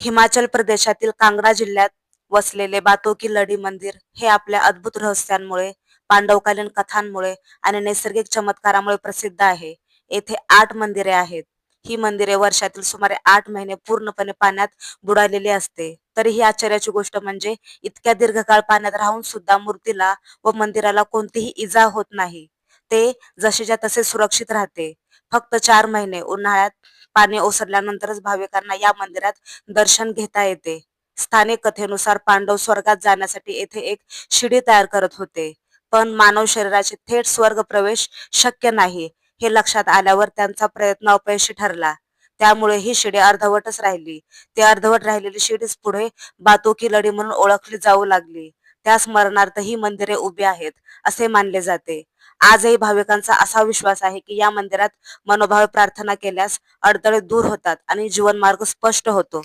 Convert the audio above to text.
हिमाचल प्रदेशातील कांगडा जिल्ह्यात वसलेले बातोकी लडी मंदिर हे आपल्या अद्भुत रहस्यांमुळे, पांडवकालीन कथांमुळे आणि नैसर्गिक चमत्कारामुळे प्रसिद्ध आहे. येथे 8 मंदिरे आहेत. ही मंदिरे वर्षातील सुमारे 8 महिने पूर्णपणे पाण्यात बुडालेली असते. तरीही आश्चर्याची गोष्ट म्हणजे इतक्या दीर्घकाळ पाण्यात राहून सुद्धा मूर्तीला व मंदिराला कोणतीही इजा होत नाही. ते जसेच्या तसे सुरक्षित राहते. फक्त 4 महिने उन्हाळ्यात पाणी ओसरल्यानंतरच भाविकांना या मंदिरात दर्शन घेता येते. स्थानिक कथेनुसार पांडव स्वर्गात जाण्यासाठी येथे एक शिडी तयार करत होते. पण मानव शरीराचे थेट स्वर्ग प्रवेश शक्य नाही, हे लक्षात आल्यावर त्यांचा प्रयत्न अपयशी ठरला. त्यामुळे ही शिडी अर्धवटच राहिली. ती अर्धवट राहिलेली शिडीच पुढे बातोकी लढी म्हणून ओळखली जाऊ लागली. त्या स्मरणार्थ ही मंदिरे उभी आहेत, असे मानले जाते. आजही भाविकांचा असा विश्वास आहे की या मंदिरात मनोभावे प्रार्थना केल्यास अडथळे दूर होतात आणि जीवनमार्ग स्पष्ट होतो.